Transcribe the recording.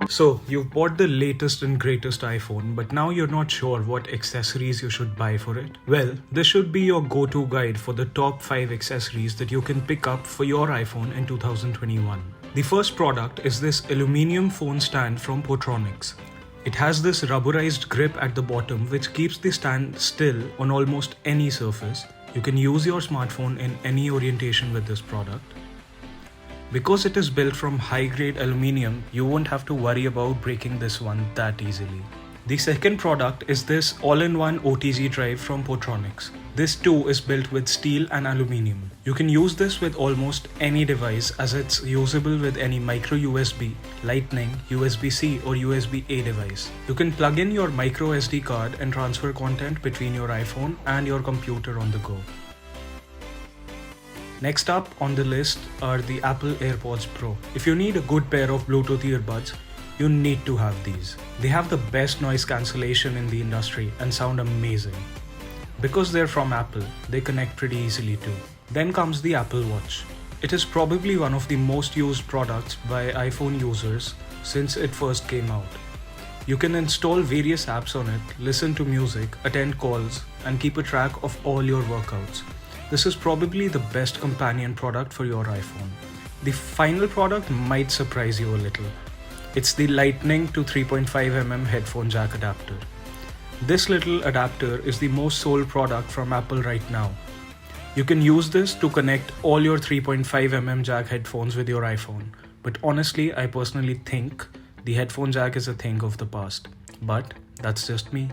So, you've bought the latest and greatest iPhone, but now you're not sure what accessories you should buy for it? Well, this should be your go-to guide for the top 5 accessories that you can pick up for your iPhone in 2021. The first product is this aluminum phone stand from Portronics. It has this rubberized grip at the bottom which keeps the stand still on almost any surface. You can use your smartphone in any orientation with this product. Because it is built from high-grade aluminium, you won't have to worry about breaking this one that easily. The second product is this all-in-one OTG drive from Portronics. This too is built with steel and aluminium. You can use this with almost any device as it's usable with any micro USB, Lightning, USB-C or USB-A device. You can plug in your micro SD card and transfer content between your iPhone and your computer on the go. Next up on the list are the Apple AirPods Pro. If you need a good pair of Bluetooth earbuds, you need to have these. They have the best noise cancellation in the industry and sound amazing. Because they're from Apple, they connect pretty easily too. Then comes the Apple Watch. It is probably one of the most used products by iPhone users since it first came out. You can install various apps on it, listen to music, attend calls, and keep a track of all your workouts. This is probably the best companion product for your iPhone. The final product might surprise you a little. It's the Lightning to 3.5mm headphone jack adapter. This little adapter is the most sold product from Apple right now. You can use this to connect all your 3.5mm jack headphones with your iPhone. But honestly, I personally think the headphone jack is a thing of the past. But that's just me.